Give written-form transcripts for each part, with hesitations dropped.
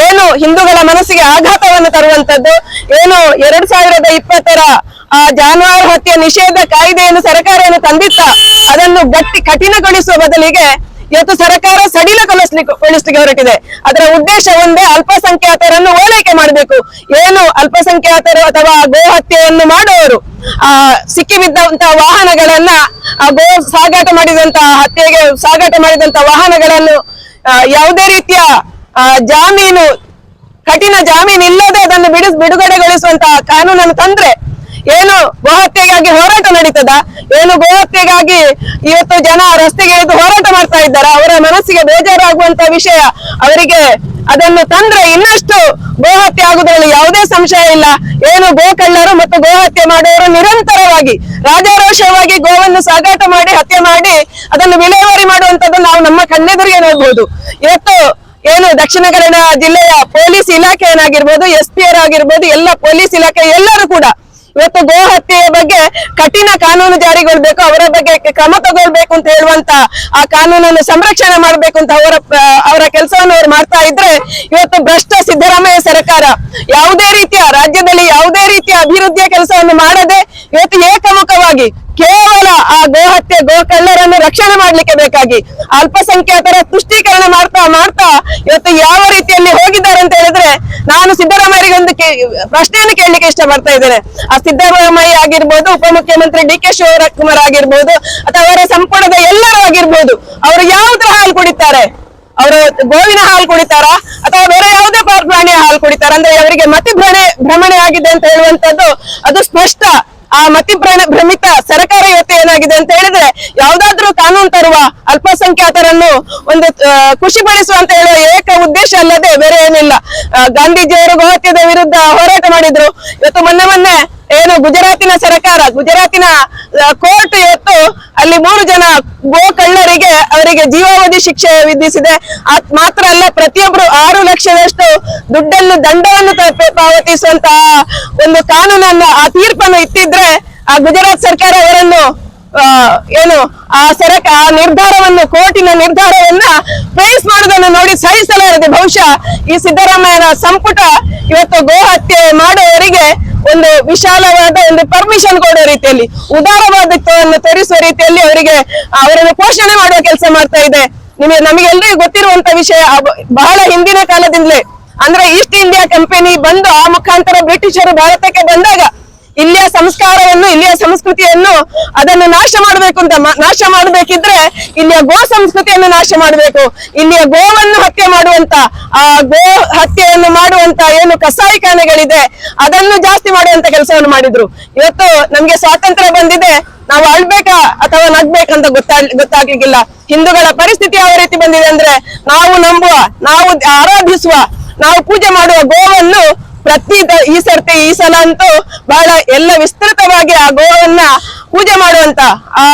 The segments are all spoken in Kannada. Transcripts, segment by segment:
ಏನು ಹಿಂದೂಗಳ ಮನಸ್ಸಿಗೆ ಆಘಾತವನ್ನು ತರುವಂತದ್ದು, ಏನು 2020ರ ಜಾನುವಾರು ಹತ್ಯೆ ನಿಷೇಧ ಕಾಯ್ದೆಯನ್ನು ಸರ್ಕಾರ ಏನು ತಂದಿತ್ತ ಅದನ್ನು ಕಠಿಣಗೊಳಿಸುವ ಬದಲಿಗೆ ಇವತ್ತು ಸರ್ಕಾರ ಸಡಿಲಗೊಳಿಸ್ಲಿಕ್ಕೆ ಹೊರಟಿದೆ. ಅದರ ಉದ್ದೇಶ ಒಂದೇ, ಅಲ್ಪಸಂಖ್ಯಾತರನ್ನು ಓಲೈಕೆ ಮಾಡಬೇಕು. ಏನು ಅಲ್ಪಸಂಖ್ಯಾತರು ಅಥವಾ ಗೋ ಹತ್ಯೆಯನ್ನು ಮಾಡುವವರು ಸಿಕ್ಕಿಬಿದ್ದಂತಹ ವಾಹನಗಳನ್ನ ಗೋ ಸಾಗಾಟ ಮಾಡಿದಂತಹ ಹತ್ಯೆಗೆ ಸಾಗಾಟ ಮಾಡಿದಂತಹ ವಾಹನಗಳನ್ನು ಯಾವುದೇ ರೀತಿಯ ಜಾಮೀನು ಕಠಿಣ ಜಾಮೀನು ಇಲ್ಲದೆ ಅದನ್ನು ಬಿಡುಗಡೆಗೊಳಿಸುವಂತಹ ಕಾನೂನನ್ನು ತಂದ್ರೆ ಏನು ಗೋಹತ್ಯೆಗಾಗಿ ಹೋರಾಟ ನಡೀತದ, ಏನು ಗೋಹತ್ಯೆಗಾಗಿ ಇವತ್ತು ಜನ ರಸ್ತೆಗೆ ಇಳಿದು ಹೋರಾಟ ಮಾಡ್ತಾ ಇದ್ದಾರೆ, ಅವರ ಮನಸ್ಸಿಗೆ ಬೇಜಾರಾಗುವಂತ ವಿಷಯ ಅವರಿಗೆ ಅದನ್ನು ತಂದ್ರೆ ಇನ್ನಷ್ಟು ಗೋಹತ್ಯೆ ಆಗುವುದರಲ್ಲಿ ಯಾವುದೇ ಸಂಶಯ ಇಲ್ಲ. ಏನು ಗೋಕಳ್ಳರು ಮತ್ತು ಗೋಹತ್ಯೆ ಮಾಡುವವರು ನಿರಂತರವಾಗಿ ರಾಜಾರೋಷವಾಗಿ ಗೋವನ್ನು ಸಾಗಾಟ ಮಾಡಿ ಹತ್ಯೆ ಮಾಡಿ ಅದನ್ನು ವಿಲೇವಾರಿ ಮಾಡುವಂತದ್ದು ನಾವು ನಮ್ಮ ಕಣ್ಣೆದುರಿಗೆ ನೋಡ್ಬೋದು. ಇವತ್ತು ಏನು ದಕ್ಷಿಣ ಕನ್ನಡ ಜಿಲ್ಲೆಯ ಪೊಲೀಸ್ ಇಲಾಖೆ ಏನಾಗಿರ್ಬೋದು, SP ಆಗಿರ್ಬೋದು, ಎಲ್ಲ ಪೊಲೀಸ್ ಇಲಾಖೆ ಎಲ್ಲರೂ ಕೂಡ ಇವತ್ತು ಗೋ ಹತ್ಯೆಯ ಬಗ್ಗೆ ಕಠಿಣ ಕಾನೂನು ಜಾರಿಗೊಳ್ಬೇಕು, ಅವರ ಬಗ್ಗೆ ಕ್ರಮ ತಗೊಳ್ಬೇಕು ಅಂತ ಹೇಳುವಂತ ಆ ಕಾನೂನನ್ನು ಸಂರಕ್ಷಣೆ ಮಾಡ್ಬೇಕು ಅಂತ ಅವರ ಕೆಲಸವನ್ನು ಅವರು ಮಾಡ್ತಾ ಇದ್ರೆ, ಇವತ್ತು ಭ್ರಷ್ಟ ಸಿದ್ದರಾಮಯ್ಯ ಸರ್ಕಾರ ಯಾವುದೇ ರೀತಿಯ ರಾಜ್ಯದಲ್ಲಿ ಯಾವುದೇ ರೀತಿಯ ಅಭಿವೃದ್ಧಿಯ ಕೆಲಸವನ್ನು ಮಾಡದೆ ಇವತ್ತು ಏಕಮುಖವಾಗಿ ಕೇವಲ ಆ ಗೋಹತ್ಯೆ ಗೋಕಳ್ಳರನ್ನು ರಕ್ಷಣೆ ಮಾಡ್ಲಿಕ್ಕೆ ಬೇಕಾಗಿ ಅಲ್ಪಸಂಖ್ಯಾತರ ತುಷ್ಟೀಕರಣ ಮಾಡ್ತಾ ಇವತ್ತು ಯಾವ ರೀತಿಯಲ್ಲಿ ಹೋಗಿದ್ದಾರೆ ಅಂತ ಹೇಳಿದ್ರೆ, ನಾನು ಸಿದ್ದರಾಮಯ್ಯರಿಗೆ ಒಂದು ಪ್ರಶ್ನೆಯನ್ನು ಕೇಳಲಿಕ್ಕೆ ಇಷ್ಟಪಡ್ತಾ ಇದ್ದೇನೆ. ಆ ಸಿದ್ದರಾಮಯ್ಯ ಆಗಿರ್ಬೋದು, ಉಪಮುಖ್ಯಮಂತ್ರಿ DK ಶಿವಕುಮಾರ್ ಆಗಿರ್ಬೋದು, ಅಥವಾ ಅವರ ಸಂಪುಟದ ಎಲ್ಲರೂ ಆಗಿರ್ಬೋದು, ಅವರು ಯಾವುದ್ರ ಹಾಲು ಕುಡಿತಾರೆ? ಅವರು ಗೋವಿನ ಹಾಲು ಕುಡಿತಾರಾ ಅಥವಾ ಬೇರೆ ಯಾವುದೇ ಪ್ರಾಣಿಯ ಹಾಲು ಕುಡಿತಾರ? ಅಂದ್ರೆ ಅವರಿಗೆ ಭ್ರಮಣೆ ಆಗಿದೆ ಅಂತ ಹೇಳುವಂತದ್ದು ಅದು ಸ್ಪಷ್ಟ. ಆ ಭ್ರಮಿತ ಸರ್ಕಾರ ಇವತ್ತು ಏನಾಗಿದೆ ಅಂತ ಹೇಳಿದ್ರೆ, ಯಾವ್ದಾದ್ರು ಕಾನೂನು ತರುವ ಅಲ್ಪಸಂಖ್ಯಾತರನ್ನು ಒಂದು ಖುಷಿ ಪಡಿಸುವ ಅಂತ ಹೇಳುವ ಏಕ ಉದ್ದೇಶ ಅಲ್ಲದೆ ಬೇರೆ ಏನಿಲ್ಲ. ಗಾಂಧೀಜಿಯವರು ಗೋಹತ್ಯದ ವಿರುದ್ಧ ಹೋರಾಟ ಮಾಡಿದ್ರು. ಇವತ್ತು ಮೊನ್ನೆ ಏನು ಗುಜರಾತಿನ ಸರ್ಕಾರ, ಗುಜರಾತಿನ ಕೋರ್ಟ್ ಇವತ್ತು ಅಲ್ಲಿ 3 ಜನ ಗೋ ಕಳ್ಳರಿಗೆ ಅವರಿಗೆ ಜೀವಾವಧಿ ಶಿಕ್ಷೆ ವಿಧಿಸಿದೆ. ಮಾತ್ರ ಅಲ್ಲ, ಪ್ರತಿಯೊಬ್ಬರು 6 ಲಕ್ಷದಷ್ಟು ದಂಡವನ್ನು ಪಾವತಿಸುವಂತಹ ಒಂದು ಕಾನೂನನ್ನು, ಆ ತೀರ್ಪನ್ನು ಇಟ್ಟಿದ್ರೆ ಆ ಗುಜರಾತ್ ಸರ್ಕಾರ ಅವರನ್ನು ಏನು ಆ ನಿರ್ಧಾರವನ್ನು, ಕೋರ್ಟಿನ ನಿರ್ಧಾರವನ್ನ ಫೇಸ್ ಮಾಡುವುದನ್ನು ನೋಡಿ ಸಹಿಸಲಾರದೆ ಬಹುಶಃ ಈ ಸಿದ್ದರಾಮಯ್ಯನ ಸಂಪುಟ ಇವತ್ತು ಗೋ ಹತ್ಯೆ ಮಾಡುವವರಿಗೆ ಒಂದು ವಿಶಾಲವಾದ ಒಂದು ಪರ್ಮಿಷನ್ ಕೊಡುವ ರೀತಿಯಲ್ಲಿ, ಉದಾರವಾದತ್ವವನ್ನು ತೋರಿಸುವ ರೀತಿಯಲ್ಲಿ ಅವರನ್ನು ಪೋಷಣೆ ಮಾಡುವ ಕೆಲಸ ಮಾಡ್ತಾ ಇದೆ. ನಮಗೆಲ್ಲರಿಗೂ ಗೊತ್ತಿರುವಂತ ವಿಷಯ, ಬಹಳ ಹಿಂದಿನ ಕಾಲದಿಂದಲೇ ಅಂದ್ರೆ ಈಸ್ಟ್ ಇಂಡಿಯಾ ಕಂಪನಿ ಬಂದು ಆ ಮುಖಾಂತರ ಬ್ರಿಟಿಷರು ಭಾರತಕ್ಕೆ ಬಂದಾಗ ಇಲ್ಲಿಯ ಸಂಸ್ಕಾರವನ್ನು, ಇಲ್ಲಿಯ ಸಂಸ್ಕೃತಿಯನ್ನು ಅದನ್ನು ನಾಶ ಮಾಡಬೇಕಿದ್ರೆ ಇಲ್ಲಿಯ ಗೋ ಸಂಸ್ಕೃತಿಯನ್ನು ನಾಶ ಮಾಡಬೇಕು. ಇಲ್ಲಿಯ ಗೋವನ್ನು ಹತ್ಯೆ ಮಾಡುವಂತ, ಆ ಗೋ ಹತ್ಯೆಯನ್ನು ಮಾಡುವಂತ ಏನು ಕಸಾಯಿಖಾನೆಗಳಿದೆ ಅದನ್ನು ಜಾಸ್ತಿ ಮಾಡುವಂತ ಕೆಲಸವನ್ನು ಮಾಡಿದ್ರು. ಇವತ್ತು ನಮ್ಗೆ ಸ್ವಾತಂತ್ರ್ಯ ಬಂದಿದೆ, ನಾವು ಅಳ್ಬೇಕಾ ಅಥವಾ ನಗ್ಬೇಕಂತ ಗೊತ್ತಾಗ್ಲಿಕ್ಕಿಲ್ಲ. ಹಿಂದೂಗಳ ಪರಿಸ್ಥಿತಿ ಯಾವ ರೀತಿ ಬಂದಿದೆ ಅಂದ್ರೆ, ನಾವು ನಂಬುವ, ನಾವು ಆರಾಧಿಸುವ, ನಾವು ಪೂಜೆ ಮಾಡುವ ಗೋವನ್ನು ಈ ಸಲ ಅಂತೂ ಬಹಳ ಎಲ್ಲ ವಿಸ್ತೃತವಾಗಿ ಆ ಗೋವನ್ನ ಪೂಜೆ ಮಾಡುವಂತ, ಆ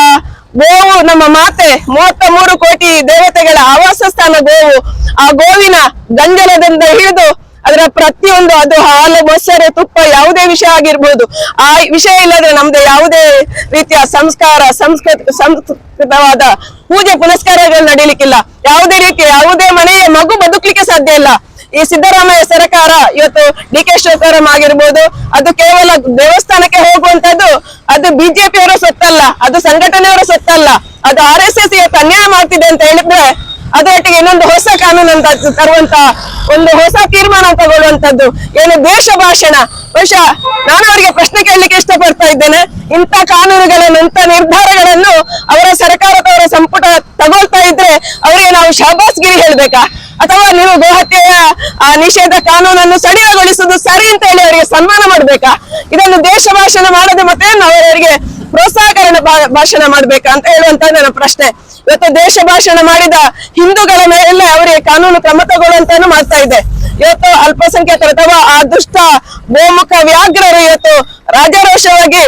ಗೋವು ನಮ್ಮ ಮಾತೆ, 33 ಕೋಟಿ ದೇವತೆಗಳ ಆವಾಸ ಸ್ಥಾನ ಗೋವು. ಆ ಗೋವಿನ ಗಂಜಲದಿಂದ ಹಿಡಿದು ಅದರ ಪ್ರತಿಯೊಂದು, ಅದು ಹಾಲು, ಮೊಸರು, ತುಪ್ಪ, ಯಾವುದೇ ವಿಷಯ ಆಗಿರ್ಬೋದು, ಆ ವಿಷಯ ಇಲ್ಲದ್ರೆ ನಮ್ದು ಯಾವುದೇ ರೀತಿಯ ಸಂಸ್ಕೃತವಾದ ಪೂಜೆ ಪುನಸ್ಕಾರಗಳು ನಡೀಲಿಕ್ಕಿಲ್ಲ. ಯಾವುದೇ ಮನೆಯ ಮಗು ಬದುಕಲಿಕ್ಕೆ ಸಾಧ್ಯ ಇಲ್ಲ. ಈ ಸಿದ್ದರಾಮಯ್ಯ ಸರ್ಕಾರ ಇವತ್ತು DK ಶಿವಕುಮಾರ್ ಆಗಿರ್ಬೋದು, ಅದು ಕೇವಲ ದೇವಸ್ಥಾನಕ್ಕೆ ಹೋಗುವಂತದ್ದು, ಅದು ಬಿಜೆಪಿಯವರ ಸೊತ್ತಲ್ಲ, ಅದು ಸಂಘಟನೆಯವರ ಸೊತ್ತಲ್ಲ, ಅದು RSS ಇವತ್ತು ಅನ್ಯಾಯ ಮಾಡ್ತಿದೆ ಅಂತ ಹೇಳಿದ್ರೆ ಅದರೊಟ್ಟಿಗೆ ಇನ್ನೊಂದು ಹೊಸ ಕಾನೂನು ಅಂತ ತರುವಂತ, ಒಂದು ಹೊಸ ತೀರ್ಮಾನ ತಗೊಳ್ಳುವಂತದ್ದು ಏನು ದೇಶ ಭಾಷಣ. ಬಹುಶಃ ನಾನು ಅವರಿಗೆ ಪ್ರಶ್ನೆ ಕೇಳಲಿಕ್ಕೆ ಇಷ್ಟಪಡ್ತಾ ಇದ್ದೇನೆ, ಇಂಥ ಕಾನೂನುಗಳನ್ನು, ಇಂಥ ನಿರ್ಧಾರಗಳನ್ನು ಅವರ ಸರ್ಕಾರದವರ ಸಂಪುಟ ತಗೊಳ್ತಾ ಇದ್ರೆ ಅವರಿಗೆ ನಾವು ಶಾಬಾಸ್ಗಿರಿ ಹೇಳ್ಬೇಕಾ, ಅಥವಾ ನೀವು ಗೋಹತ್ಯೆಯ ನಿಷೇಧ ಕಾನೂನನ್ನು ಸಡಿಲಗೊಳಿಸುವುದು ಸರಿ ಅಂತ ಹೇಳಿ ಅವರಿಗೆ ಸನ್ಮಾನ ಮಾಡ್ಬೇಕಾ? ಇದನ್ನು ದೇಶ ಭಾಷಣ ಮಾಡದೆ ಮತ್ತೆ ಅವರಿಗೆ ಪ್ರೋತ್ಸಾಹಕರಣ ಭಾಷಣ ಮಾಡ್ಬೇಕಾ ಅಂತ ಹೇಳುವಂತ ನನ್ನ ಪ್ರಶ್ನೆ. ಇವತ್ತು ದೇಶ ಭಾಷಣ ಮಾಡಿದ ಹಿಂದೂಗಳ ಮೇಲೆ ಅವರಿಗೆ ಕಾನೂನು ಕ್ರಮ ತಗೊಳ್ಳುವಂತಾನು ಮಾಡ್ತಾ ಇದೆ. ಇವತ್ತು ಅಲ್ಪಸಂಖ್ಯಾತರು ಅಥವಾ ಆ ದುಷ್ಟ ಗೋಮುಖ ವ್ಯಾಘ್ರರು ಇವತ್ತು ರಾಜಾರೋಷವಾಗಿ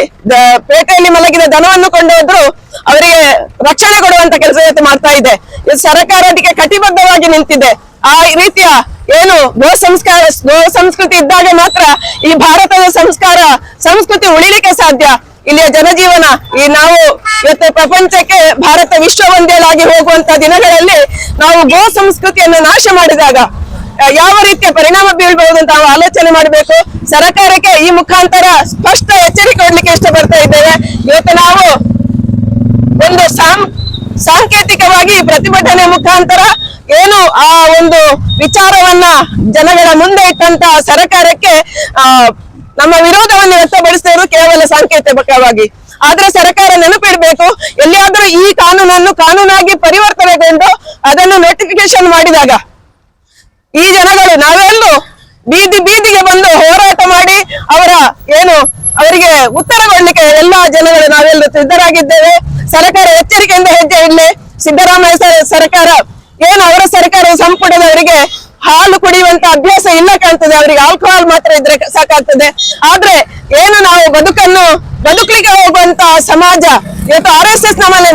ಪೇಟೆಯಲ್ಲಿ ಮಲಗಿದ ದನವನ್ನು ಕೊಂಡೋದ್ರು ಅವರಿಗೆ ರಕ್ಷಣೆ ಕೊಡುವಂತ ಕೆಲಸ ಇವತ್ತು ಮಾಡ್ತಾ ಇದೆ. ಇದು ಸರ್ಕಾರ ಅದಕ್ಕೆ ಕಟಿಬದ್ಧವಾಗಿ ನಿಂತಿದೆ. ಆ ರೀತಿಯ ಏನು ಗೋ ಸಂಸ್ಕೃತಿ ಇದ್ದಾಗ ಮಾತ್ರ ಈ ಭಾರತದ ಸಂಸ್ಕೃತಿ ಉಳಿಲಿಕ್ಕೆ ಸಾಧ್ಯ. ಇಲ್ಲಿಯ ಜನಜೀವನ, ನಾವು ಇವತ್ತು ಪ್ರಪಂಚಕ್ಕೆ ಭಾರತ ವಿಶ್ವ ಒಂದೇಲಾಗಿ ಹೋಗುವಂತ ದಿನಗಳಲ್ಲಿ ನಾವು ಗೋ ಸಂಸ್ಕೃತಿಯನ್ನು ನಾಶ ಮಾಡಿದಾಗ ಯಾವ ರೀತಿಯ ಪರಿಣಾಮ ಬೀಳ್ಬಹುದು ಅಂತ ನಾವು ಆಲೋಚನೆ ಮಾಡಬೇಕು. ಸರ್ಕಾರಕ್ಕೆ ಈ ಮುಖಾಂತರ ಸ್ಪಷ್ಟ ಎಚ್ಚರಿಕೆ ಕೊಡ್ಲಿಕ್ಕೆ ಇಷ್ಟಪಡ್ತಾ ಇದ್ದೇವೆ. ಇವತ್ತು ನಾವು ಒಂದು ಸಾಂಕೇತಿಕವಾಗಿ ಪ್ರತಿಭಟನೆ ಮುಖಾಂತರ ಏನು ಆ ಒಂದು ವಿಚಾರವನ್ನ ಜನಗಳ ಮುಂದೆ ಇಟ್ಟಂತ ಸರ್ಕಾರಕ್ಕೆ ನಮ್ಮ ವಿರೋಧವನ್ನು ವ್ಯಕ್ತಪಡಿಸಿದ್ರು ಕೇವಲ ಸಾಂಕೇತಿಕವಾಗಿ. ಆದ್ರೆ ಸರ್ಕಾರ ನೆನಪಿಡ್ಬೇಕು, ಎಲ್ಲಿಯಾದ್ರೂ ಈ ಕಾನೂನನ್ನು ಕಾನೂನಾಗಿ ಪರಿವರ್ತನೆಗೊಂಡು ಅದನ್ನು ನೋಟಿಫಿಕೇಶನ್ ಮಾಡಿದಾಗ ಈ ಜನಗಳು ನಾವೆಲ್ಲೂ ಬೀದಿಗೆ ಬಂದು ಹೋರಾಟ ಮಾಡಿ ಅವರಿಗೆ ಉತ್ತರ ಕೊಡ್ಲಿಕ್ಕೆ ಎಲ್ಲಾ ಜನಗಳು ನಾವೆಲ್ಲರೂ ಸಿದ್ಧರಾಗಿದ್ದೇವೆ. ಸರ್ಕಾರ ಎಚ್ಚರಿಕೆಯಿಂದ ಹೆಜ್ಜೆ ಇಡ್ಲಿ. ಸಿದ್ದರಾಮಯ್ಯ ಸರ್ಕಾರ ಅವರ ಸರ್ಕಾರ ಸಂಪುಟದವರಿಗೆ ಹಾಲು ಕುಡಿಯುವಂತ ಅಭ್ಯಾಸ ಇಲ್ಲ ಕಾಣ್ತದೆ, ಅವರಿಗೆ ಆಲ್ಕೋಹಾಲ್ ಮಾತ್ರ ಇದ್ರೆ ಸಾಕಾಗ್ತದೆ. ಆದ್ರೆ ನಾವು ಬದುಕಲಿಕ್ಕೆ ಹೋಗುವಂತ ಸಮಾಜ ಇವತ್ತು RSS ನಮ್ಮಲ್ಲಿ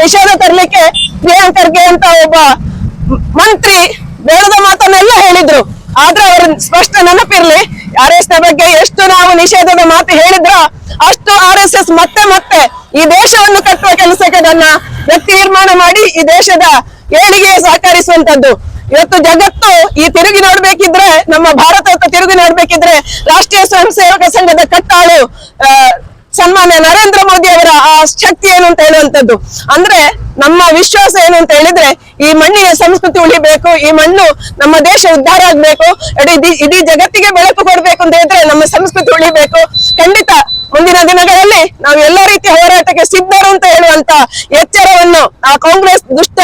ನಿಷೇಧ ತರಲಿಕ್ಕೆ ಪ್ರಿಯಾಂಕ್ ಖರ್ಗೆ ಅಂತ ಒಬ್ಬ ಮಂತ್ರಿ ಬೇಡದ ಮಾತನ್ನೆಲ್ಲ ಹೇಳಿದ್ರು. ಆದ್ರೆ ಅವ್ರ ಸ್ಪಷ್ಟ ನೆನಪಿರ್ಲಿ, RSS ಬಗ್ಗೆ ಎಷ್ಟು ನಾವು ನಿಷೇಧದ ಮಾತು ಹೇಳಿದ್ರೋ ಅಷ್ಟು RSS ಮತ್ತೆ ಈ ದೇಶವನ್ನು ಕಟ್ಟುವ ಕೆಲಸಕ್ಕೆ ನನ್ನ ವ್ಯಕ್ತಿ ನಿರ್ಮಾಣ ಮಾಡಿ ಈ ದೇಶದ ಏಳಿಗೆ ಸಹಕರಿಸುವಂತದ್ದು. ಇವತ್ತು ಜಗತ್ತು ಈ ತಿರುಗಿ ನೋಡ್ಬೇಕಿದ್ರೆ, ನಮ್ಮ ಭಾರತಕ್ಕೆ ತಿರುಗಿ ನೋಡ್ಬೇಕಿದ್ರೆ ರಾಷ್ಟ್ರೀಯ ಸ್ವಯಂ ಸೇವಕ ಸಂಘದ ಕಟ್ಟಾಳು ಸನ್ಮಾನ್ಯ ನರೇಂದ್ರ ಮೋದಿ ಅವರ ಆ ಶಕ್ತಿ ಏನು ಅಂತ ಹೇಳುವಂತದ್ದು. ಅಂದ್ರೆ ನಮ್ಮ ವಿಶ್ವಾಸ ಏನು ಅಂತ ಹೇಳಿದ್ರೆ, ಈ ಮಣ್ಣಿನ ಸಂಸ್ಕೃತಿ ಉಳಿಬೇಕು, ಈ ಮಣ್ಣು ನಮ್ಮ ದೇಶ ಉದ್ಧಾರ ಆಗ್ಬೇಕು, ಇಡೀ ಜಗತ್ತಿಗೆ ಬೆಳಕು ಕೊಡ್ಬೇಕು ಅಂತ ಹೇಳಿದ್ರೆ ನಮ್ಮ ಸಂಸ್ಕೃತಿ ಉಳಿಬೇಕು. ಖಂಡಿತ ಮುಂದಿನ ದಿನಗಳಲ್ಲಿ ನಾವು ಎಲ್ಲ ರೀತಿಯ ಹೋರಾಟಕ್ಕೆ ಸಿದ್ಧರು ಅಂತ ಹೇಳುವಂತ ಎಚ್ಚರವನ್ನು ಆ ದುಷ್ಟ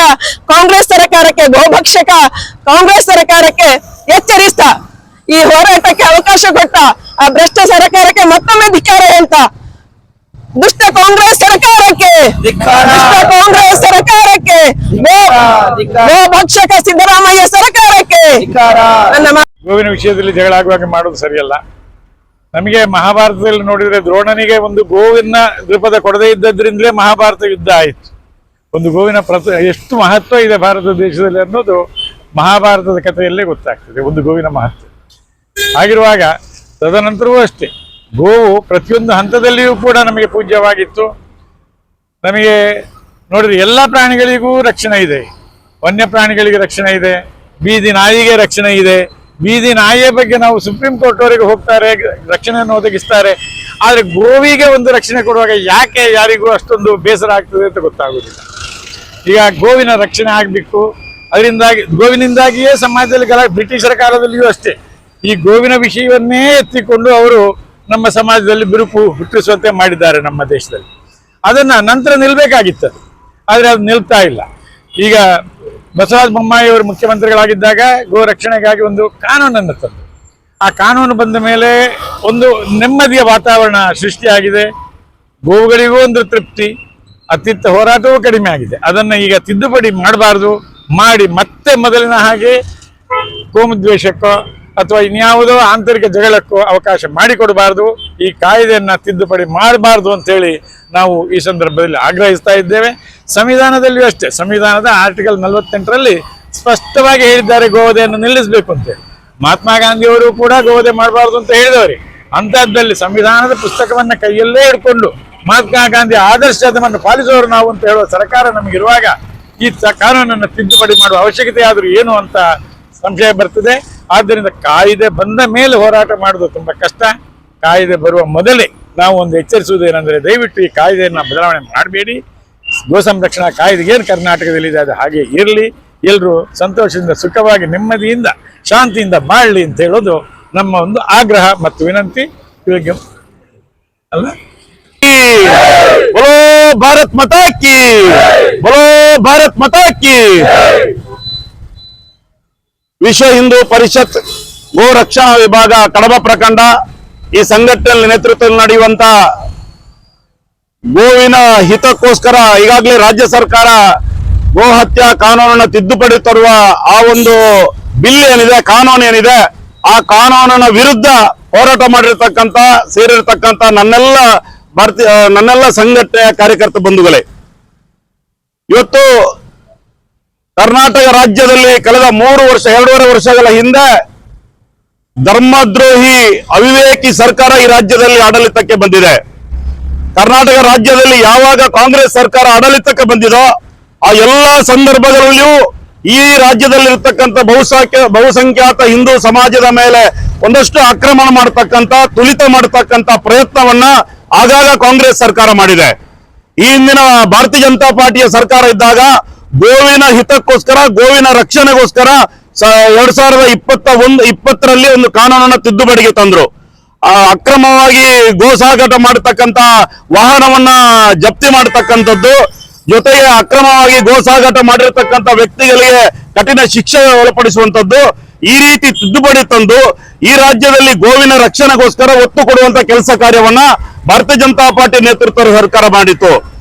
ಕಾಂಗ್ರೆಸ್ ಸರ್ಕಾರಕ್ಕೆ, ಗೋಭಕ್ಷಕ ಕಾಂಗ್ರೆಸ್ ಸರ್ಕಾರಕ್ಕೆ ಎಚ್ಚರಿಸ್ತಾ ಈ ಹೋರಾಟಕ್ಕೆ ಅವಕಾಶ ಕೊಟ್ಟ ಆ ಭ್ರಷ್ಟ ಸರ್ಕಾರಕ್ಕೆ ಮತ್ತೊಮ್ಮೆ ಧಿಕ್ಕಾರ ಹೇಳ್ತಾ, ದುಷ್ಟ ಕಾಂಗ್ರೆಸ್ ಸರ್ಕಾರಕ್ಕೆ, ಗೋಭಕ್ಷಕ ಸಿದ್ದರಾಮಯ್ಯ ಸರ್ಕಾರಕ್ಕೆ ಗೋವಿನ ವಿಷಯದಲ್ಲಿ ಜಗಳ ಆಗುವಾಗ ಮಾಡೋದು ಸರಿಯಲ್ಲ. ನಮಗೆ ಮಹಾಭಾರತದಲ್ಲಿ ನೋಡಿದ್ರೆ ದ್ರೋಣನಿಗೆ ಒಂದು ಗೋವಿನ ದೃಪದ ಕೊಡದೇ ಇದ್ದದ್ರಿಂದಲೇ ಮಹಾಭಾರತ ಯುದ್ಧ ಆಯಿತು. ಒಂದು ಗೋವಿನ ಎಷ್ಟು ಮಹತ್ವ ಇದೆ ಭಾರತ ದೇಶದಲ್ಲಿ ಅನ್ನೋದು ಮಹಾಭಾರತದ ಕಥೆಯಲ್ಲೇ ಗೊತ್ತಾಗ್ತದೆ, ಒಂದು ಗೋವಿನ ಮಹತ್ವ. ಹಾಗಿರುವಾಗ ತದನಂತರವೂ ಅಷ್ಟೇ ಗೋವು ಪ್ರತಿಯೊಂದು ಹಂತದಲ್ಲಿಯೂ ಕೂಡ ನಮಗೆ ಪೂಜ್ಯವಾಗಿತ್ತು. ನಮಗೆ ನೋಡಿದ್ರೆ ಎಲ್ಲ ಪ್ರಾಣಿಗಳಿಗೂ ರಕ್ಷಣೆ ಇದೆ. ವನ್ಯ ಪ್ರಾಣಿಗಳಿಗೆ ರಕ್ಷಣೆ ಇದೆ, ಬೀದಿ ನಾಯಿಗೆ ರಕ್ಷಣೆ ಇದೆ. ಬೀದಿ ನಾಯಿಯ ಬಗ್ಗೆ ನಾವು ಸುಪ್ರೀಂ ಕೋರ್ಟ್ ವರೆಗೆ ಹೋಗ್ತಾರೆ, ರಕ್ಷಣೆಯನ್ನು ಒದಗಿಸ್ತಾರೆ. ಆದ್ರೆ ಗೋವಿಗೆ ಒಂದು ರಕ್ಷಣೆ ಕೊಡುವಾಗ ಯಾಕೆ ಯಾರಿಗೂ ಅಷ್ಟೊಂದು ಬೇಸರ ಆಗ್ತದೆ ಅಂತ ಗೊತ್ತಾಗುದಿಲ್ಲ. ಈಗ ಗೋವಿನ ರಕ್ಷಣೆ ಆಗ್ಬೇಕು, ಗೋವಿನಿಂದಾಗಿಯೇ ಸಮಾಜದಲ್ಲಿ ಬ್ರಿಟಿಷರ ಕಾಲದಲ್ಲಿಯೂ ಅಷ್ಟೇ ಈ ಗೋವಿನ ವಿಷಯವನ್ನೇ ಎತ್ತಿಕೊಂಡು ಅವರು ನಮ್ಮ ಸಮಾಜದಲ್ಲಿ ಬಿರುಕು ಹುಟ್ಟಿಸುವಂತೆ ಮಾಡಿದ್ದಾರೆ ನಮ್ಮ ದೇಶದಲ್ಲಿ. ಅದನ್ನ ನಂತರ ನಿಲ್ಬೇಕಾಗಿತ್ತು, ಆದ್ರೆ ಅದು ನಿಲ್ತಾ ಇಲ್ಲ. ಈಗ ಬಸವರಾಜ ಬೊಮ್ಮಾಯಿ ಅವರು ಮುಖ್ಯಮಂತ್ರಿಗಳಾಗಿದ್ದಾಗ ಗೋ ರಕ್ಷಣೆಗಾಗಿ ಒಂದು ಕಾನೂನನ್ನು ತಂದು, ಆ ಕಾನೂನು ಬಂದ ಮೇಲೆ ಒಂದು ನೆಮ್ಮದಿಯ ವಾತಾವರಣ ಸೃಷ್ಟಿಯಾಗಿದೆ. ಗೋವುಗಳಿಗೂ ಒಂದು ತೃಪ್ತಿ, ಅತ್ತಿತ್ತ ಹೋರಾಟವೂ ಕಡಿಮೆ ಆಗಿದೆ. ಅದನ್ನ ಈಗ ತಿದ್ದುಪಡಿ ಮಾಡಬಾರ್ದು, ಮಾಡಿ ಮತ್ತೆ ಮೊದಲಿನ ಹಾಗೆ ಕೋಮುದ್ವೇಷಕ್ಕೋ ಅಥವಾ ಇನ್ಯಾವುದೋ ಆಂತರಿಕ ಜಗಳಕ್ಕೂ ಅವಕಾಶ ಮಾಡಿಕೊಡಬಾರ್ದು. ಈ ಕಾಯ್ದೆಯನ್ನ ತಿದ್ದುಪಡಿ ಮಾಡಬಾರ್ದು ಅಂತೇಳಿ ನಾವು ಈ ಸಂದರ್ಭದಲ್ಲಿ ಆಗ್ರಹಿಸ್ತಾ ಇದ್ದೇವೆ. ಸಂವಿಧಾನದಲ್ಲಿಯೂ ಅಷ್ಟೇ, ಸಂವಿಧಾನದ ಆರ್ಟಿಕಲ್ 48ರಲ್ಲಿ ಸ್ಪಷ್ಟವಾಗಿ ಹೇಳಿದ್ದಾರೆ ಗೋವಧೆಯನ್ನು ನಿಲ್ಲಿಸಬೇಕು ಅಂತೇಳಿ. ಮಹಾತ್ಮ ಗಾಂಧಿಯವರು ಕೂಡ ಗೋವಧೆ ಮಾಡಬಾರ್ದು ಅಂತ ಹೇಳಿದವರು. ಅಂತಹದ್ದಲ್ಲಿ ಸಂವಿಧಾನದ ಪುಸ್ತಕವನ್ನ ಕೈಯಲ್ಲೇ ಹಿಡ್ಕೊಂಡು ಮಹಾತ್ಮ ಗಾಂಧಿ ಆದರ್ಶವನ್ನು ಪಾಲಿಸುವವರು ನಾವು ಅಂತ ಹೇಳುವ ಸರ್ಕಾರ ನಮಗಿರುವಾಗ ಈ ಕಾನೂನನ್ನು ತಿದ್ದುಪಡಿ ಮಾಡುವ ಅವಶ್ಯಕತೆ ಆದರೂ ಏನು ಅಂತ ಸಂಶಯ ಬರ್ತದೆ. ಆದ್ದರಿಂದ ಕಾಯ್ದೆ ಬಂದ ಮೇಲೆ ಹೋರಾಟ ಮಾಡೋದು ತುಂಬಾ ಕಷ್ಟ. ಕಾಯ್ದೆ ಬರುವ ಮೊದಲೇ ನಾವು ಒಂದು ಎಚ್ಚರಿಸುವುದೇನೆಂದರೆ, ದಯವಿಟ್ಟು ಈ ಕಾಯ್ದೆಯನ್ನು ಬದಲಾವಣೆ ಮಾಡಬೇಡಿ. ಗೋ ಸಂರಕ್ಷಣಾ ಕಾಯ್ದೆ ಏನು ಕರ್ನಾಟಕದಲ್ಲಿದೆ ಅದು ಹಾಗೆ ಇರಲಿ. ಎಲ್ಲರೂ ಸಂತೋಷದಿಂದ, ಸುಖವಾಗಿ, ನೆಮ್ಮದಿಯಿಂದ, ಶಾಂತಿಯಿಂದ ಬಾಳಲಿ ಅಂತ ಹೇಳೋದು ನಮ್ಮ ಒಂದು ಆಗ್ರಹ ಮತ್ತು ವಿನಂತಿ. ಇವಾಗ ಅಲ್ಲ, बोलो भारत माता की, बोलो भारत माता की। ವಿಶ್ವ ಹಿಂದೂ ಪರಿಷತ್ ಗೋ ರಕ್ಷಣಾ ವಿಭಾಗ ಕಡಬ ಪ್ರಖಂಡ ಈ ಸಂಘಟನೆ ನೇತೃತ್ವದಲ್ಲಿ ನಡೆಯುವಂತ ಗೋವಿನ ಹಿತಕ್ಕೋಸ್ಕರ ಈಗಾಗಲೇ ರಾಜ್ಯ ಸರ್ಕಾರ ಗೋ ಹತ್ಯಾ ಕಾನೂನನ್ನು ತಿದ್ದುಪಡಿ ತರುವ ಆ ಒಂದು ಬಿಲ್ ಏನಿದೆ, ಕಾನೂನು ಏನಿದೆ, ಆ ಕಾನೂನಿನ ವಿರುದ್ಧ ಹೋರಾಟ ಸೇರಿರ್ತಕ್ಕಂಥ ನನ್ನೆಲ್ಲ ಸಂಘಟನೆಯ ಕಾರ್ಯಕರ್ತ ಬಂಧುಗಳೇ, ಇವತ್ತು ಕರ್ನಾಟಕ ರಾಜ್ಯದಲ್ಲಿ ಕಳೆದ 2.5 ವರ್ಷಗಳ ಹಿಂದೆ ಧರ್ಮದ್ರೋಹಿ ಅವಿವೇಕಿ ಸರ್ಕಾರ ಈ ರಾಜ್ಯದಲ್ಲಿ ಆಡಳಿತಕ್ಕೆ ಬಂದಿದೆ. ಕರ್ನಾಟಕ ರಾಜ್ಯದಲ್ಲಿ ಯಾವಾಗ ಕಾಂಗ್ರೆಸ್ ಸರ್ಕಾರ ಆಡಳಿತಕ್ಕೆ ಬಂದಿದೋ ಆ ಎಲ್ಲ ಸಂದರ್ಭಗಳಲ್ಲಿಯೂ ಈ ರಾಜ್ಯದಲ್ಲಿರ್ತಕ್ಕಂಥ ಬಹುಸಂಖ್ಯಾತ ಹಿಂದೂ ಸಮಾಜದ ಮೇಲೆ ಒಂದಷ್ಟು ಆಕ್ರಮಣ ಮಾಡತಕ್ಕಂತ ತುಳಿತ ಮಾಡತಕ್ಕಂತ ಪ್ರಯತ್ನವನ್ನ ಆಗಾಗ ಕಾಂಗ್ರೆಸ್ ಸರ್ಕಾರ ಮಾಡಿದೆ. ಈ ಹಿಂದಿನ ಭಾರತೀಯ ಜನತಾ ಪಾರ್ಟಿಯ ಸರ್ಕಾರ ಇದ್ದಾಗ ಗೋವಿನ ಹಿತಕ್ಕೋಸ್ಕರ, ಗೋವಿನ ರಕ್ಷಣೆಗೋಸ್ಕರ 2020ರಲ್ಲಿ ಒಂದು ಕಾನೂನನ್ನ ತಿದ್ದುಪಡಿಗೆ ತಂದ್ರು. ಅಕ್ರಮವಾಗಿ ಗೋಸಾಗಾಟ ಮಾಡತಕ್ಕಂತ ವಾಹನವನ್ನ ಜಪ್ತಿ ಮಾಡತಕ್ಕಂಥದ್ದು, ಜೊತೆಗೆ ಅಕ್ರಮವಾಗಿ ಗೋಸಾಗಾಟ ಮಾಡಿರ್ತಕ್ಕಂಥ ವ್ಯಕ್ತಿಗಳಿಗೆ ಕಠಿಣ ಶಿಕ್ಷೆ ಒಳಪಡಿಸುವಂತದ್ದು, ಈ ರೀತಿ ತಿದ್ದುಪಡಿ ತಂದು ಈ ರಾಜ್ಯದಲ್ಲಿ ಗೋವಿನ ರಕ್ಷಣೆಗೋಸ್ಕರ ಒತ್ತು ಕೊಡುವಂತ ಕೆಲಸ ಕಾರ್ಯವನ್ನ ಭಾರತೀಯ ಜನತಾ ಪಾರ್ಟಿ ನೇತೃತ್ವದ ಸರ್ಕಾರ ಮಾಡಿತ್ತು.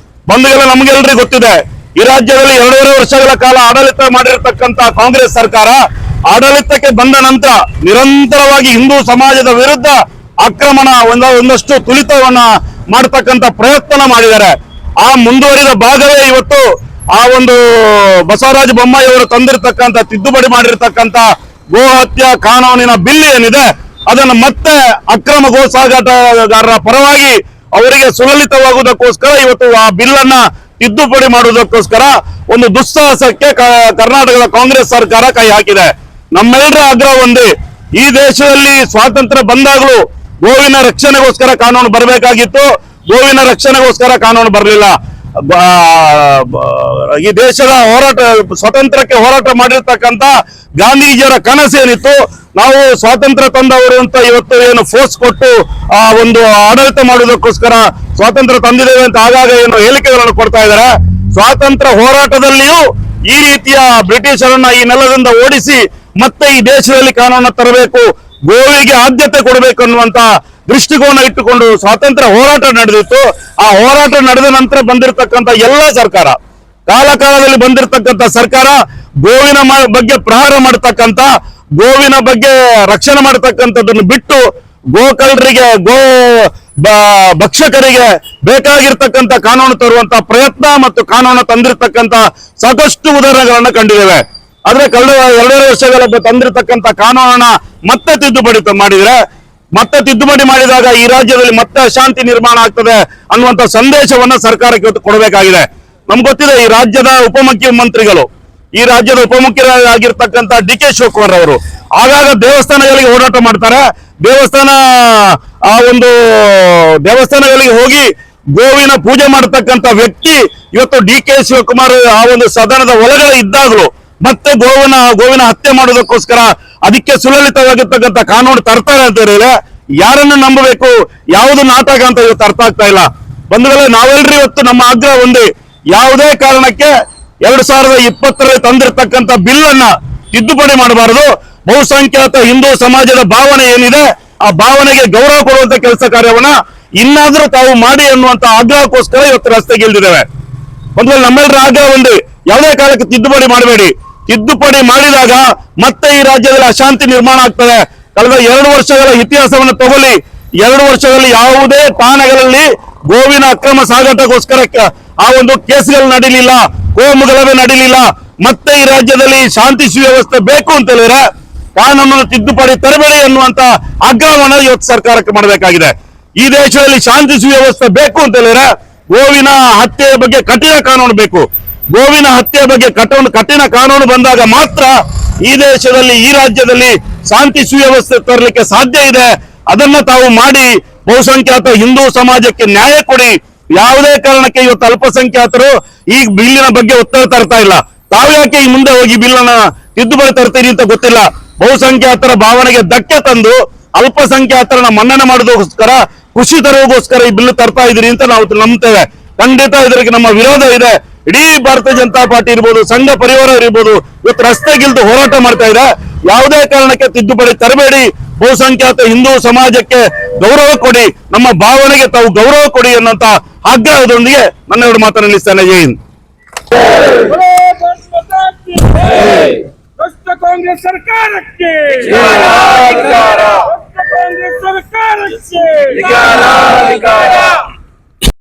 ಬಂಧುಗಳು, ನಮಗೆಲ್ಲರಿಗೂ ಗೊತ್ತಿದೆ, ಈ ರಾಜ್ಯದಲ್ಲಿ 2.5 ವರ್ಷಗಳ ಕಾಲ ಆಡಳಿತ ಮಾಡಿರ್ತಕ್ಕಂಥ ಕಾಂಗ್ರೆಸ್ ಸರ್ಕಾರ ಆಡಳಿತಕ್ಕೆ ಬಂದ ನಂತರ ನಿರಂತರವಾಗಿ ಹಿಂದೂ ಸಮಾಜದ ವಿರುದ್ಧ ಆಕ್ರಮಣ, ಒಂದಷ್ಟು ತುಳಿತವನ್ನ ಮಾಡತಕ್ಕಂತ ಪ್ರಯತ್ನ ಮಾಡಿದ್ದಾರೆ. ಆ ಮುಂದುವರಿದ ಭಾಗವೇ ಇವತ್ತು ಆ ಒಂದು ಬಸವರಾಜ ಬೊಮ್ಮಾಯಿ ಅವರು ತಂದಿರತಕ್ಕಂತ ತಿದ್ದುಪಡಿ ಮಾಡಿರ್ತಕ್ಕಂತ ಗೋ ಹತ್ಯಾ ಕಾನೂನಿನ ಬಿಲ್ ಏನಿದೆ, ಅದನ್ನು ಮತ್ತೆ ಅಕ್ರಮ ಗೋ ಸಾಗಾಟಗಾರರ ಪರವಾಗಿ ಅವರಿಗೆ ಸುಲಲಿತವಾಗುವುದಕ್ಕೋಸ್ಕರ ಇವತ್ತು ಆ ಬಿಲ್ ಅನ್ನ ತಿದ್ದುಪಡಿ ಮಾಡುವುದಕ್ಕೋಸ್ಕರ ಒಂದು ದುಸ್ಸಾಹಸಕ್ಕೆ ಕರ್ನಾಟಕದ ಕಾಂಗ್ರೆಸ್ ಸರ್ಕಾರ ಕೈ ಹಾಕಿದೆ. ನಮ್ಮೆಲ್ಲರ ಆಗ್ರಹ ಒಂದೇ, ಈ ದೇಶದಲ್ಲಿ ಸ್ವಾತಂತ್ರ್ಯ ಬಂದಾಗಲೂ ಗೋವಿನ ರಕ್ಷಣೆಗೋಸ್ಕರ ಕಾನೂನು ಬರಬೇಕಾಗಿತ್ತು. ಗೋವಿನ ರಕ್ಷಣೆಗೋಸ್ಕರ ಕಾನೂನು ಬರಲಿಲ್ಲ. ಈ ದೇಶದ ಸ್ವಾತಂತ್ರ್ಯಕ್ಕೆ ಹೋರಾಟ ಮಾಡಿರ್ತಕ್ಕಂಥ ಗಾಂಧೀಜಿಯವರ ಕನಸೇನಿತ್ತು, ನಾವು ಸ್ವಾತಂತ್ರ್ಯ ತಂದವರು ಅಂತ ಇವತ್ತು ಏನು ಫೋರ್ಸ್ ಕೊಟ್ಟು ಆ ಒಂದು ಆಡಳಿತ ಮಾಡುವುದಕ್ಕೋಸ್ಕರ ಸ್ವಾತಂತ್ರ್ಯ ತಂದಿದ್ದೇವೆ ಅಂತ ಆಗಾಗ ಏನು ಹೇಳಿಕೆಗಳನ್ನು ಕೊಡ್ತಾ ಇದ್ದಾರೆ. ಸ್ವಾತಂತ್ರ್ಯ ಹೋರಾಟದಲ್ಲಿಯೂ ಈ ರೀತಿಯ ಬ್ರಿಟಿಷರನ್ನ ಈ ನೆಲದಿಂದ ಓಡಿಸಿ ಮತ್ತೆ ಈ ದೇಶದಲ್ಲಿ ಕಾನೂನು ತರಬೇಕು, ಗೋವಿಗೆ ಆದ್ಯತೆ ಕೊಡಬೇಕು ಅನ್ನುವಂತ ದೃಷ್ಟಿಕೋನ ಇಟ್ಟುಕೊಂಡು ಸ್ವಾತಂತ್ರ್ಯ ಹೋರಾಟ ನಡೆದಿತ್ತು. ಆ ಹೋರಾಟ ನಡೆದ ನಂತರ ಬಂದಿರತಕ್ಕಂತ ಎಲ್ಲಾ ಸರ್ಕಾರ, ಕಾಲಕಾಲದಲ್ಲಿ ಬಂದಿರತಕ್ಕಂತ ಸರ್ಕಾರ ಗೋವಿನ ಬಗ್ಗೆ ಪ್ರಹಾರ ಮಾಡತಕ್ಕಂತ, ಗೋವಿನ ಬಗ್ಗೆ ರಕ್ಷಣೆ ಮಾಡತಕ್ಕಂಥದ್ದನ್ನು ಬಿಟ್ಟು ಗೋಕಳ್ಳರಿಗೆ, ಭಕ್ಷಕರಿಗೆ ಬೇಕಾಗಿರ್ತಕ್ಕಂಥ ಕಾನೂನು ತರುವಂತ ಪ್ರಯತ್ನ ಮತ್ತು ಕಾನೂನು ತಂದಿರತಕ್ಕಂತ ಸಾಕಷ್ಟು ಉದಾಹರಣೆಗಳನ್ನ ಕಂಡಿದ್ದೇವೆ. ಆದ್ರೆ ಕಳೆದ 2.5 ವರ್ಷಗಳ ತಂದಿರತಕ್ಕಂಥ ಕಾನೂನನ್ನ ಮತ್ತೆ ತಿದ್ದುಪಡಿ ಮಾಡಿದಾಗ ಈ ರಾಜ್ಯದಲ್ಲಿ ಮತ್ತೆ ಅಶಾಂತಿ ನಿರ್ಮಾಣ ಆಗ್ತದೆ ಅನ್ನುವಂತ ಸಂದೇಶವನ್ನ ಸರ್ಕಾರಕ್ಕೆ ಇವತ್ತು ಕೊಡಬೇಕಾಗಿದೆ. ನಮ್ಗೆ ಗೊತ್ತಿದೆ, ಈ ರಾಜ್ಯದ ಉಪಮುಖ್ಯರಾಗಿರ್ತಕ್ಕಂಥ ಡಿ.ಕೆ. ಶಿವಕುಮಾರ್ ಅವರು ಆಗಾಗ ದೇವಸ್ಥಾನಗಳಿಗೆ ಓಡಾಟ ಮಾಡ್ತಾರೆ. ದೇವಸ್ಥಾನಗಳಿಗೆ ಹೋಗಿ ಗೋವಿನ ಪೂಜೆ ಮಾಡತಕ್ಕಂಥ ವ್ಯಕ್ತಿ ಇವತ್ತು ಡಿ.ಕೆ. ಶಿವಕುಮಾರ್ ಆ ಒಂದು ಸದನದ ಒಳಗಡೆ ಇದ್ದಾಗಲೂ ಮತ್ತೆ ಗೋವಿನ ಹತ್ಯೆ ಮಾಡೋದಕ್ಕೋಸ್ಕರ ಅದಕ್ಕೆ ಸುಲಲಿತವಾಗಿರ್ತಕ್ಕಂಥ ಕಾನೂನು ತರ್ತಾರೆ ಅಂತ ಹೇಳಿದ್ರೆ ಯಾರನ್ನು ನಂಬಬೇಕು, ಯಾವುದು ನಾಟಕ ಅಂತ ಇವತ್ತು ಅರ್ಥ ಆಗ್ತಾ ಇಲ್ಲ. ಬಂಧುಗಳೇ, ನಾವೆಲ್ಲರೂ ಇವತ್ತು ನಮ್ಮ ಆಗ್ರಹ ಒಂದೇ, ಯಾವುದೇ ಕಾರಣಕ್ಕೆ 2020ರಲ್ಲಿ ತಂದಿರತಕ್ಕಂಥ ಬಿಲ್ ಅನ್ನ ತಿದ್ದುಪಡಿ ಮಾಡಬಾರದು. ಬಹುಸಂಖ್ಯಾತ ಹಿಂದೂ ಸಮಾಜದ ಭಾವನೆ ಏನಿದೆ, ಆ ಭಾವನೆಗೆ ಗೌರವ ಕೊಡುವಂತ ಕೆಲಸ ಕಾರ್ಯವನ್ನ ಇನ್ನಾದ್ರೂ ತಾವು ಮಾಡಿ ಅನ್ನುವಂತ ಆಗ್ರಹಕ್ಕೋಸ್ಕರ ಇವತ್ತು ರಸ್ತೆಗೆ ಇಳಿದಿದ್ದೇವೆ. ಬಂಧುಗಳು, ನಮ್ಮೆಲ್ಲರ ಆಗ್ರಹ ಒಂದೇ, ಯಾವುದೇ ಕಾಲಕ್ಕೆ ತಿದ್ದುಪಡಿ ಮಾಡಬೇಡಿ. ತಿದ್ದುಪಡಿ ಮಾಡಿದಾಗ ಮತ್ತೆ ಈ ರಾಜ್ಯದಲ್ಲಿ ಅಶಾಂತಿ ನಿರ್ಮಾಣ ಆಗ್ತದೆ. ಕಳೆದ 2 ವರ್ಷಗಳ ಇತಿಹಾಸವನ್ನು ತಗೊಳ್ಳಿ, 2 ವರ್ಷದಲ್ಲಿ ಯಾವುದೇ ಠಾಣೆಗಳಲ್ಲಿ ಗೋವಿನ ಅಕ್ರಮ ಸಾಗಾಟಕ್ಕೋಸ್ಕರ ಆ ಒಂದು ಕೇಸ್ಗಳು ನಡೀಲಿಲ್ಲ, ಕೋಮುಗಲಭೆ ನಡೀಲಿಲ್ಲ. ಮತ್ತೆ ಈ ರಾಜ್ಯದಲ್ಲಿ ಶಾಂತಿ ಸುವ್ಯವಸ್ಥೆ ಬೇಕು ಅಂತ ಹೇಳಿದ್ರೆ ಕಾನೂನನ್ನು ತಿದ್ದುಪಡಿ ತರಬೇಡಿ ಅನ್ನುವಂತ ಆಗ್ರಹವನ್ನು ಇವತ್ತು ಸರ್ಕಾರಕ್ಕೆ ಮಾಡಬೇಕಾಗಿದೆ. ಈ ದೇಶದಲ್ಲಿ ಶಾಂತಿ ಸುವ್ಯವಸ್ಥೆ ಬೇಕು ಅಂತ ಹೇಳಿದ್ರೆ ಗೋವಿನ ಹತ್ಯೆಯ ಬಗ್ಗೆ ಕಠಿಣ ಕಾನೂನು ಬೇಕು. ಗೋವಿನ ಹತ್ಯೆ ಬಗ್ಗೆ ಕಠಿಣ ಕಾನೂನು ಬಂದಾಗ ಮಾತ್ರ ಈ ದೇಶದಲ್ಲಿ, ಈ ರಾಜ್ಯದಲ್ಲಿ ಶಾಂತಿ ಸುವ್ಯವಸ್ಥೆ ತರಲಿಕ್ಕೆ ಸಾಧ್ಯ ಇದೆ. ಅದನ್ನ ತಾವು ಮಾಡಿ ಬಹುಸಂಖ್ಯಾತ ಹಿಂದೂ ಸಮಾಜಕ್ಕೆ ನ್ಯಾಯ ಕೊಡಿ. ಯಾವುದೇ ಕಾರಣಕ್ಕೆ ಇವತ್ತು ಅಲ್ಪಸಂಖ್ಯಾತರು ಈ ಬಿಲ್ಲಿನ ಬಗ್ಗೆ ಒತ್ತಡ ತರ್ತಾ ಇಲ್ಲ. ತಾವು ಯಾಕೆ ಈ ಮುಂದೆ ಹೋಗಿ ಬಿಲ್ಲನ್ನ ತಿದ್ದುಪಡಿ ತರ್ತೀರಿ ಅಂತ ಗೊತ್ತಿಲ್ಲ. ಬಹುಸಂಖ್ಯಾತರ ಭಾವನೆಗೆ ಧಕ್ಕೆ ತಂದು ಅಲ್ಪಸಂಖ್ಯಾತರನ್ನ ಮನ್ನಣೆ ಮಾಡೋದಕ್ಕೋಸ್ಕರ, ಖುಷಿ ತರುವುದಕ್ಕೋಸ್ಕರ ಈ ಬಿಲ್ ತರ್ತಾ ಇದೀರಿ ಅಂತ ನಾವು ನಂಬ್ತೇವೆ. ಖಂಡಿತ ಇದಕ್ಕೆ ನಮ್ಮ ವಿರೋಧ ಇದೆ. ಇಡೀ ಭಾರತೀಯ ಜನತಾ ಪಾರ್ಟಿ ಇರ್ಬೋದು, ಸಂಘ ಪರಿವಾರ ಇರ್ಬೋದು, ಇವತ್ತು ರಸ್ತೆಗಿಳಿದು ಹೋರಾಟ ಮಾಡ್ತಾ ಇದೆ. ಯಾವುದೇ ಕಾರಣಕ್ಕೆ ತಿದ್ದುಪಡಿ ತರಬೇಡಿ, ಬಹುಸಂಖ್ಯಾತ ಹಿಂದೂ ಸಮಾಜಕ್ಕೆ ಗೌರವ ಕೊಡಿ, ನಮ್ಮ ಭಾವನೆಗೆ ತಾವು ಗೌರವ ಕೊಡಿ ಅನ್ನೋಂತ ಆಗ್ರಹದೊಂದಿಗೆ ನನ್ನ 2 ಮಾತನ್ನು ನಿಲ್ಲಿಸ್ತೇನೆ. ಜೈ ಹಿಂದ್. ಕಾಂಗ್ರೆಸ್ ಸರ್ಕಾರಕ್ಕೆ